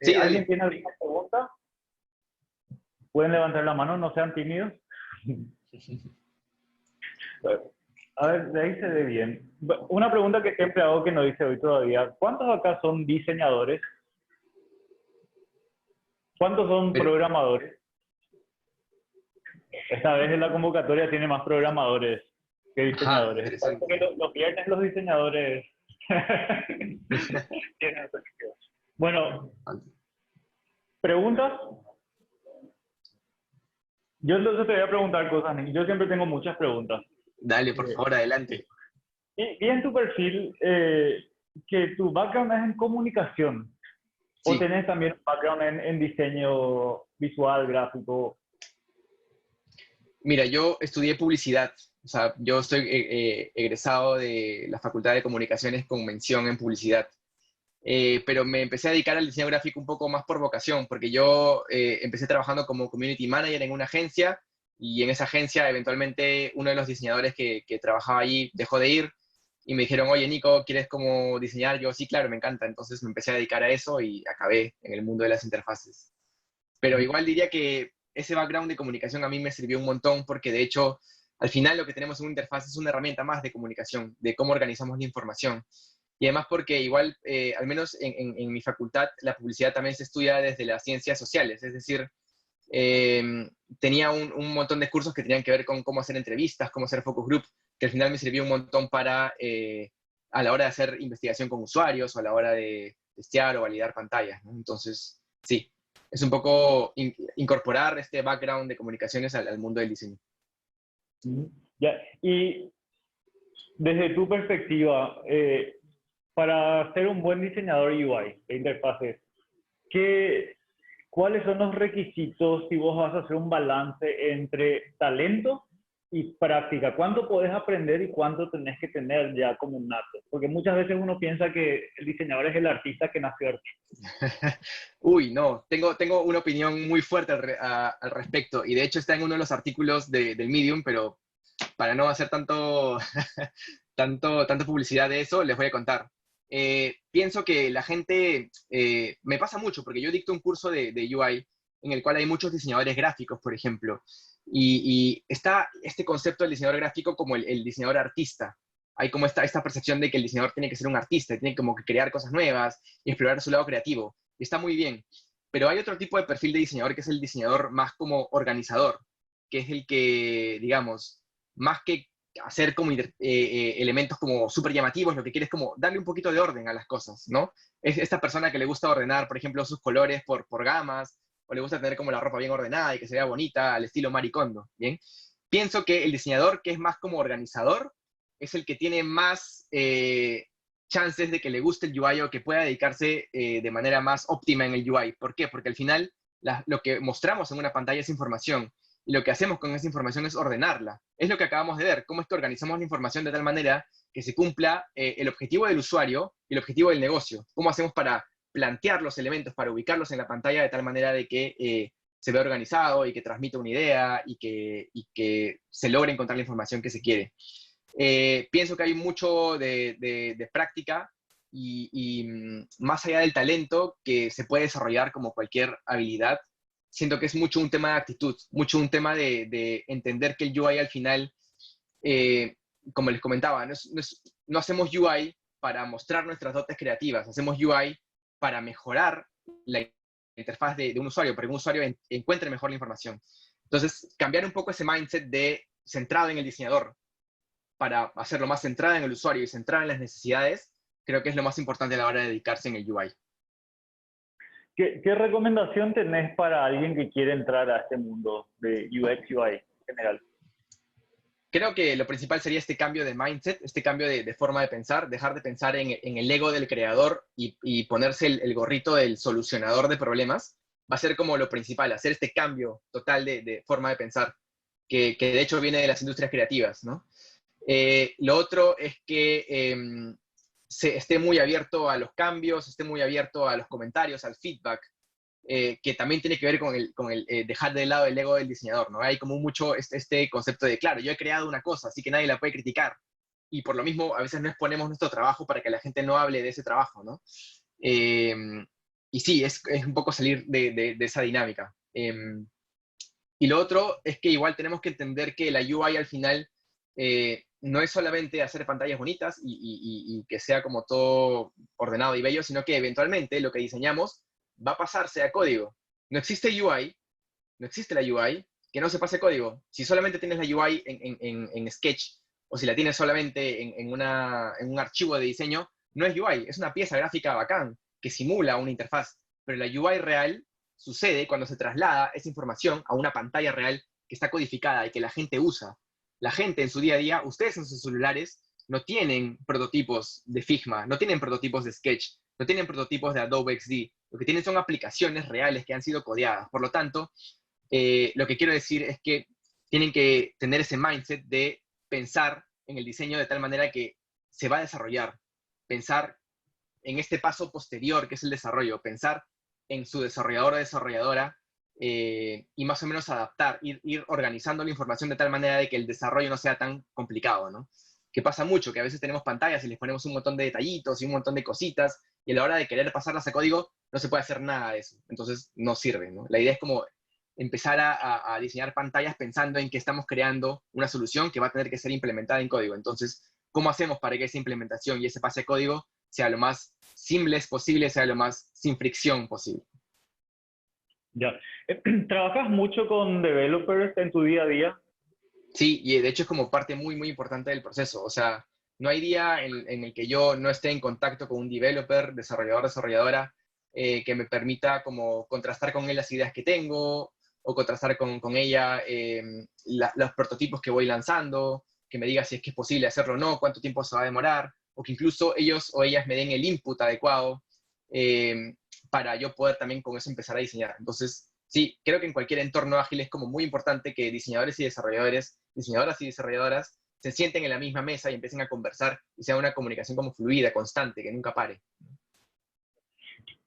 Sí, dale. ¿Alguien tiene alguna pregunta? Pueden levantar la mano, no sean tímidos. A ver, de ahí se ve bien. Una pregunta que siempre hago que no dice hoy todavía. ¿Cuántos acá son diseñadores? ¿Cuántos son programadores? Esta vez en la convocatoria tiene más programadores que diseñadores. Porque los viernes los diseñadores tienen sentido. Bueno, ¿preguntas? Yo entonces te voy a preguntar cosas, Nick. Yo siempre tengo muchas preguntas. Dale, por favor, adelante. Vi en tu perfil que tu background es en comunicación. Sí. ¿O tenés también un background en diseño visual, gráfico? Mira, yo estudié publicidad. O sea, yo estoy egresado de la Facultad de Comunicaciones con mención en publicidad. Pero me empecé a dedicar al diseño gráfico un poco más por vocación, porque yo empecé trabajando como community manager en una agencia, y en esa agencia eventualmente uno de los diseñadores que trabajaba allí dejó de ir, y me dijeron, oye Nico, ¿quieres como diseñar? Yo, sí, claro, me encanta. Entonces me empecé a dedicar a eso y acabé en el mundo de las interfaces. Pero igual diría que ese background de comunicación a mí me sirvió un montón, porque de hecho, al final lo que tenemos en una interfaz es una herramienta más de comunicación, de cómo organizamos la información. Y además porque igual, al menos en mi facultad, la publicidad también se estudia desde las ciencias sociales, es decir, tenía un montón de cursos que tenían que ver con cómo hacer entrevistas, cómo hacer focus group, que al final me sirvió un montón para, a la hora de hacer investigación con usuarios, o a la hora de testear o validar pantallas, ¿no? Entonces, sí, es un poco incorporar este background de comunicaciones al mundo del diseño. Ya. Y desde tu perspectiva, para ser un buen diseñador UI de interfaces, ¿cuáles son los requisitos si vos vas a hacer un balance entre talento y práctica? ¿Cuánto podés aprender y cuánto tenés que tener ya como un nato? Porque muchas veces uno piensa que el diseñador es el artista que nació artista. Uy, no, tengo una opinión muy fuerte al respecto, y de hecho está en uno de los artículos del Medium, pero para no hacer tanta publicidad de eso, les voy a contar. Pienso que la gente, me pasa mucho, porque yo dicto un curso de UI en el cual hay muchos diseñadores gráficos, por ejemplo, y está este concepto del diseñador gráfico como el diseñador artista. Hay como esta percepción de que el diseñador tiene que ser un artista, tiene como que crear cosas nuevas y explorar su lado creativo, y está muy bien. Pero hay otro tipo de perfil de diseñador, que es el diseñador más como organizador, que es el que, digamos, más que hacer como elementos como súper llamativos, lo que quiere es como darle un poquito de orden a las cosas, ¿no? Es esta persona que le gusta ordenar, por ejemplo, sus colores por gamas, o le gusta tener como la ropa bien ordenada y que se vea bonita al estilo Marie Kondo, ¿bien? Pienso que el diseñador que es más como organizador es el que tiene más chances de que le guste el UI, o que pueda dedicarse de manera más óptima en el UI. ¿Por qué? Porque al final lo que mostramos en una pantalla es información, y lo que hacemos con esa información es ordenarla. Es lo que acabamos de ver, cómo es que organizamos la información de tal manera que se cumpla el objetivo del usuario y el objetivo del negocio. Cómo hacemos para plantear los elementos, para ubicarlos en la pantalla de tal manera de que se vea organizado y que transmita una idea y que se logre encontrar la información que se quiere. Pienso que hay mucho de práctica y más allá del talento que se puede desarrollar como cualquier habilidad, siento que es mucho un tema de actitud, mucho un tema de entender que el UI al final, eh, como les comentaba, no hacemos UI para mostrar nuestras dotes creativas, hacemos UI para mejorar la interfaz de un usuario, para que un usuario encuentre mejor la información. Entonces, cambiar un poco ese mindset de centrado en el diseñador para hacerlo más centrado en el usuario y centrado en las necesidades, creo que es lo más importante a la hora de dedicarse en el UI. ¿Qué recomendación tenés para alguien que quiere entrar a este mundo de UX UI en general? Creo que lo principal sería este cambio de mindset, este cambio de forma de pensar, dejar de pensar en el ego del creador y ponerse el gorrito del solucionador de problemas. Va a ser como lo principal, hacer este cambio total de forma de pensar, que de hecho viene de las industrias creativas, ¿no? Lo otro es que se esté muy abierto a los cambios, esté muy abierto a los comentarios, al feedback, que también tiene que ver con el dejar de lado el ego del diseñador, ¿no? Hay como mucho este concepto de, claro, yo he creado una cosa, así que nadie la puede criticar. Y por lo mismo, a veces no exponemos nuestro trabajo para que la gente no hable de ese trabajo, ¿no? Eh, y sí, es un poco salir de esa dinámica. Y lo otro es que igual tenemos que entender que la UI al final no es solamente hacer pantallas bonitas y que sea como todo ordenado y bello, sino que eventualmente lo que diseñamos va a pasarse a código. No existe UI, no existe la UI que no se pase a código. Si solamente tienes la UI en Sketch o si la tienes solamente en un archivo de diseño, no es UI, es una pieza gráfica bacán que simula una interfaz. Pero la UI real sucede cuando se traslada esa información a una pantalla real que está codificada y que la gente usa. La gente en su día a día, ustedes en sus celulares, no tienen prototipos de Figma, no tienen prototipos de Sketch, no tienen prototipos de Adobe XD. Lo que tienen son aplicaciones reales que han sido codeadas. Por lo tanto, lo que quiero decir es que tienen que tener ese mindset de pensar en el diseño de tal manera que se va a desarrollar. Pensar en este paso posterior, que es el desarrollo. Pensar en su desarrollador o desarrolladora y más o menos adaptar, ir organizando la información de tal manera de que el desarrollo no sea tan complicado, ¿no? Que pasa mucho, que a veces tenemos pantallas y les ponemos un montón de detallitos y un montón de cositas, y a la hora de querer pasarlas a código, no se puede hacer nada de eso. Entonces, no sirve, ¿no? La idea es como empezar a diseñar pantallas pensando en que estamos creando una solución que va a tener que ser implementada en código. Entonces, ¿cómo hacemos para que esa implementación y ese pase a código sea lo más seamless posible, sea lo más sin fricción posible? Ya. ¿Trabajas mucho con developers en tu día a día? Sí, y de hecho es como parte muy, muy importante del proceso. O sea, no hay día en el que yo no esté en contacto con un developer, desarrollador, desarrolladora, que me permita como contrastar con él las ideas que tengo o contrastar con ella los prototipos que voy lanzando, que me diga si es que es posible hacerlo o no, cuánto tiempo se va a demorar, o que incluso ellos o ellas me den el input adecuado eh, para yo poder también con eso empezar a diseñar. Entonces, sí, creo que en cualquier entorno ágil es como muy importante que diseñadores y desarrolladores, diseñadoras y desarrolladoras se sienten en la misma mesa y empiecen a conversar y sea una comunicación como fluida, constante, que nunca pare.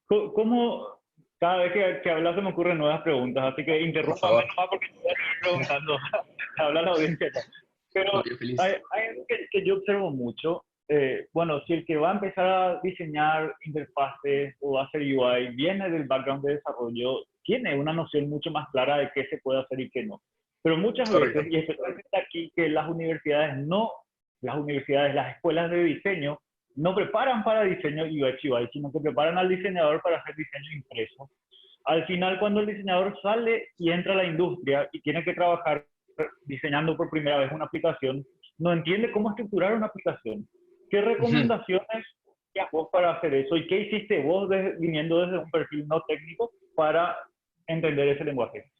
¿Cómo, cada vez que hablas se me ocurren nuevas preguntas, así que Por interrúmpame favor. nomás porque te voy a seguir preguntando, habla la audiencia acá. No, Pero yo feliz. hay algo que yo observo mucho. Bueno, si el que va a empezar a diseñar interfaces o a hacer UI viene del background de desarrollo, tiene una noción mucho más clara de qué se puede hacer y qué no. Pero muchas veces, Correcto. y especialmente aquí, que las universidades no, las universidades, las escuelas de diseño, no preparan para diseño UX UI, sino que preparan al diseñador para hacer diseño impreso. Al final, cuando el diseñador sale y entra a la industria y tiene que trabajar diseñando por primera vez una aplicación, no entiende cómo estructurar una aplicación. ¿Qué Ujú. recomendaciones tienes vos para hacer eso? ¿Y qué hiciste vos viniendo desde un perfil no técnico para entender ese lenguaje?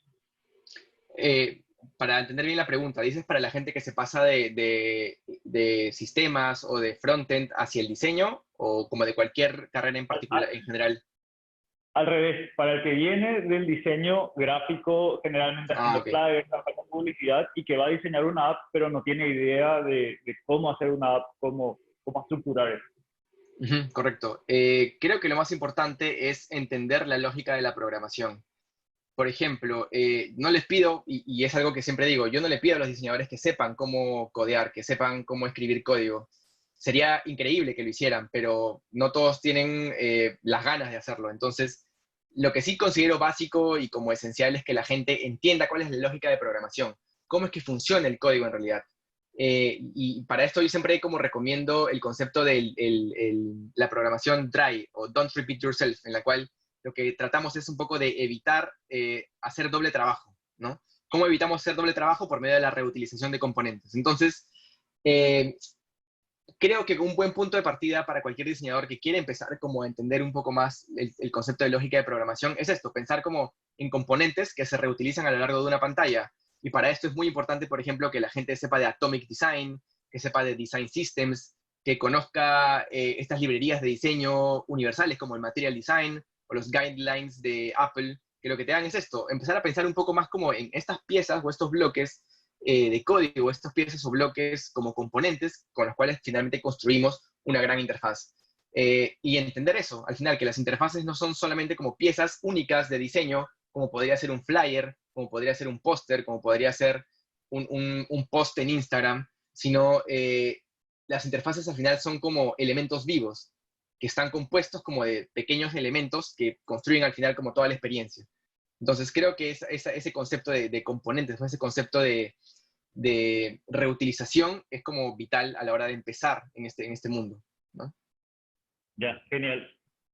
Eh, para entender bien la pregunta, ¿dices para la gente que se pasa de sistemas o de frontend hacia el diseño o como de cualquier carrera en Al, particular, en general? Al revés, para el que viene del diseño gráfico, generalmente Ah, haciendo ok. flyers, campañas de publicidad, y que va a diseñar una app, pero no tiene idea de cómo hacer una app, cómo estructurar eso. Ujú, correcto. Creo que lo más importante es entender la lógica de la programación. Por ejemplo, no les pido, y es algo que siempre digo, yo no le pido a los diseñadores que sepan cómo codear, que sepan cómo escribir código. Sería increíble que lo hicieran, pero no todos tienen las ganas de hacerlo. Entonces, lo que sí considero básico y como esencial es que la gente entienda cuál es la lógica de programación, cómo es que funciona el código en realidad. Y para esto yo siempre como recomiendo el concepto de la programación dry o don't repeat yourself, en la cual lo que tratamos es un poco de evitar hacer doble trabajo, ¿no? ¿Cómo evitamos hacer doble trabajo? Por medio de la reutilización de componentes. Entonces, eh, creo que un buen punto de partida para cualquier diseñador que quiere empezar como a entender un poco más el concepto de lógica de programación es esto, pensar como en componentes que se reutilizan a lo largo de una pantalla. Y para esto es muy importante, por ejemplo, que la gente sepa de Atomic Design, que sepa de Design Systems, que conozca estas librerías de diseño universales como el Material Design o los guidelines de Apple, que lo que te dan es esto, empezar a pensar un poco más como en estas piezas o estos bloques de código, estas piezas o bloques como componentes con los cuales finalmente construimos una gran interfaz. Y entender eso, al final, que las interfaces no son solamente como piezas únicas de diseño, como podría ser un flyer, como podría ser un póster, como podría ser un post en Instagram, sino las interfaces al final son como elementos vivos, que están compuestos como de pequeños elementos que construyen al final como toda la experiencia. Entonces creo que ese concepto de componentes, ese concepto de reutilización es como vital a la hora de empezar en este mundo, ¿no? Ya, genial.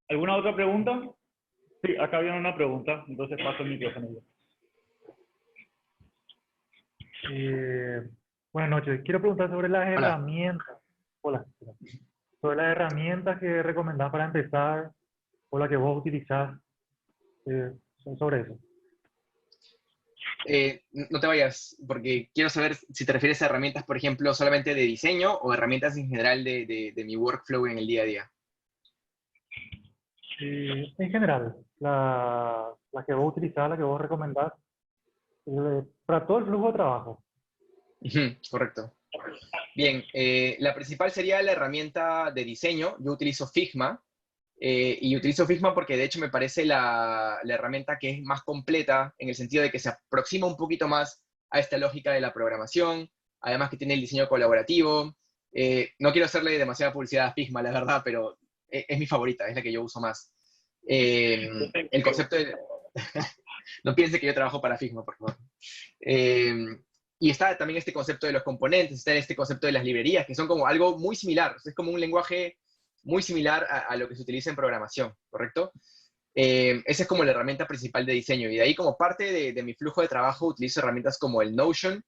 ¿Alguna otra pregunta? Sí, acá viene una pregunta, entonces paso el micrófono. Eh, Buenas noches. Quiero preguntar sobre las Hola. herramientas. Hola. Sobre las herramientas que recomendás para empezar o las que vos utilizás. Son sobre eso. No te vayas, porque quiero saber si te refieres a herramientas, por ejemplo, solamente de diseño o herramientas en general de mi workflow en el día a día. En general, las que vos utilizás, las que vos recomendás, para todo el flujo de trabajo. Ujú, correcto. Bien, la principal sería la herramienta de diseño. Yo utilizo Figma. Y utilizo Figma porque de hecho me parece la herramienta que es más completa en el sentido de que se aproxima un poquito más a esta lógica de la programación, además que tiene el diseño colaborativo. No quiero hacerle demasiada publicidad a Figma, la verdad, pero es mi favorita, es la que yo uso más. El concepto de... No piense que yo trabajo para Figma, por favor. Eh, y está también este concepto de los componentes, está este concepto de las librerías, que son como algo muy similar, es como un lenguaje muy similar a lo que se utiliza en programación, ¿correcto? Esa es como la herramienta principal de diseño. Y de ahí como parte de mi flujo de trabajo utilizo herramientas como el Notion,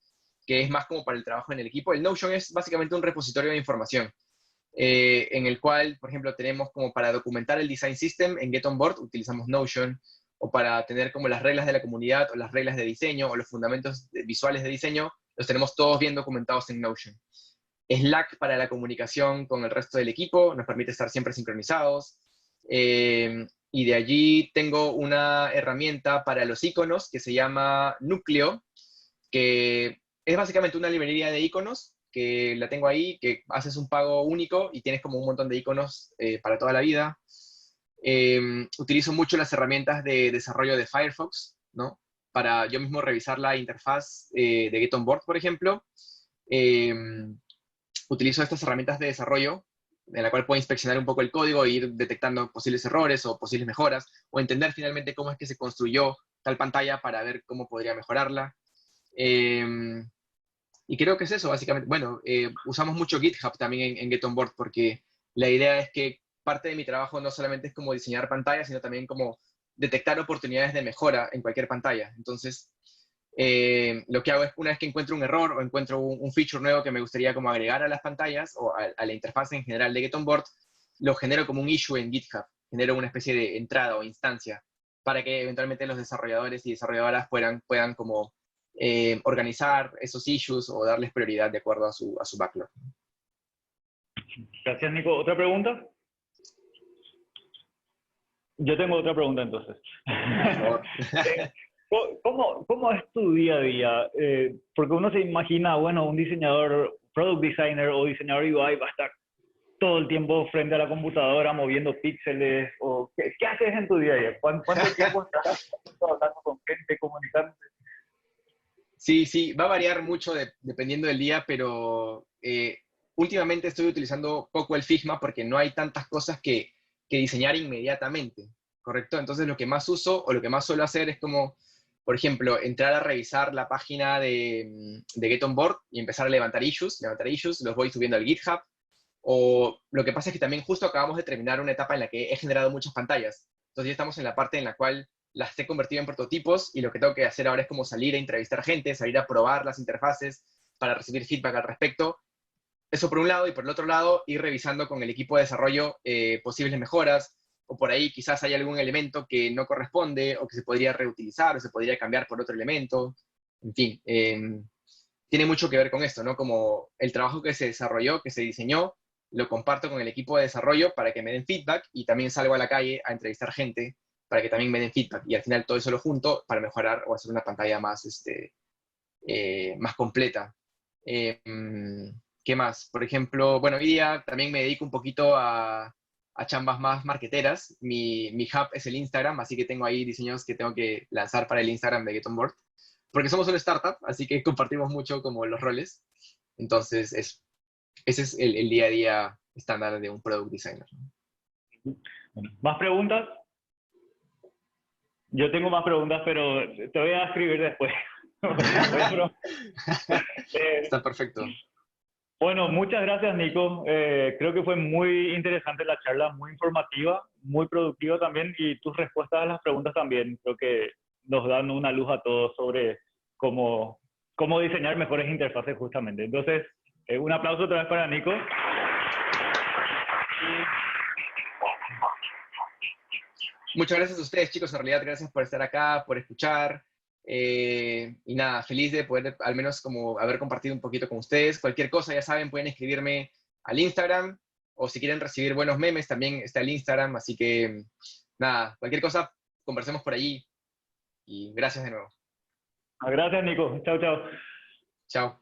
que es más como para el trabajo en el equipo. El Notion es básicamente un repositorio de información, en el cual, por ejemplo, tenemos como para documentar el design system en Get On Board, utilizamos Notion, o para tener como las reglas de la comunidad, o las reglas de diseño, o los fundamentos visuales de diseño, los tenemos todos bien documentados en Notion. Slack para la comunicación con el resto del equipo, nos permite estar siempre sincronizados. Y de allí tengo una herramienta para los iconos que se llama Núcleo, que es básicamente una librería de iconos que la tengo ahí, que haces un pago único y tienes como un montón de iconos para toda la vida. Utilizo mucho las herramientas de desarrollo de Firefox, ¿no? Para yo mismo revisar la interfaz de Get On Board, por ejemplo. Eh, Utilizo estas herramientas de desarrollo en la cual puedo inspeccionar un poco el código e ir detectando posibles errores o posibles mejoras, o entender finalmente cómo es que se construyó tal pantalla para ver cómo podría mejorarla. Eh, y creo que es eso, básicamente. Bueno, usamos mucho GitHub también en Get On Board porque la idea es que parte de mi trabajo no solamente es como diseñar pantallas, sino también como detectar oportunidades de mejora en cualquier pantalla. Entonces, lo que hago es, una vez que encuentro un error o encuentro un feature nuevo que me gustaría como agregar a las pantallas o a la interfaz en general de Get On Board, lo genero como un issue en GitHub. Genero una especie de entrada o instancia para que eventualmente los desarrolladores y desarrolladoras puedan como organizar esos issues o darles prioridad de acuerdo a su backlog. Gracias, Nico. ¿Otra pregunta? Yo tengo otra pregunta entonces. Por favor. ¿Cómo es tu día a día? Porque uno se imagina, bueno, un diseñador, product designer o diseñador UI va a estar todo el tiempo frente a la computadora moviendo píxeles. O, ¿qué haces en tu día a día? ¿Cuánto tiempo estás hablando con gente, comunicando? Sí, sí, va a variar mucho dependiendo del día, pero últimamente estoy utilizando poco el Figma porque no hay tantas cosas que diseñar inmediatamente, ¿correcto? Entonces lo que más uso o lo que más suelo hacer es como, por ejemplo, entrar a revisar la página de Get On Board y empezar a levantar issues, los voy subiendo al GitHub. O lo que pasa es que también justo acabamos de terminar una etapa en la que he generado muchas pantallas. Entonces ya estamos en la parte en la cual las he convertido en prototipos y lo que tengo que hacer ahora es como salir a entrevistar gente, salir a probar las interfaces para recibir feedback al respecto. Eso por un lado, y por el otro lado, ir revisando con el equipo de desarrollo posibles mejoras, o por ahí quizás hay algún elemento que no corresponde, o que se podría reutilizar, o se podría cambiar por otro elemento. En fin, tiene mucho que ver con esto, ¿no? Como el trabajo que se desarrolló, que se diseñó, lo comparto con el equipo de desarrollo para que me den feedback y también salgo a la calle a entrevistar gente para que también me den feedback. Y al final todo eso lo junto para mejorar o hacer una pantalla más, más completa. ¿Qué más? Por ejemplo, bueno, hoy día también me dedico un poquito a chambas más marqueteras. Mi hub es el Instagram, así que tengo ahí diseños que tengo que lanzar para el Instagram de Get On Board. Porque somos una startup, así que compartimos mucho como los roles. Entonces, ese es el día a día estándar de un product designer. Bueno, ¿más preguntas? Yo tengo más preguntas, pero te voy a escribir después. Está perfecto. Bueno, muchas gracias, Nico. Creo que fue muy interesante la charla, muy informativa, muy productiva también, y tus respuestas a las preguntas también. Creo que nos dan una luz a todos sobre cómo diseñar mejores interfaces justamente. Entonces, un aplauso otra vez para Nico. Muchas gracias a ustedes, chicos. En realidad, gracias por estar acá, por escuchar. Y nada, feliz de poder al menos como haber compartido un poquito con ustedes. Cualquier cosa, ya saben, pueden escribirme al Instagram, o si quieren recibir buenos memes, también está el Instagram. Así que nada, cualquier cosa, conversemos por allí. Y gracias de nuevo. Gracias, Nico. Chao, chao. Chao.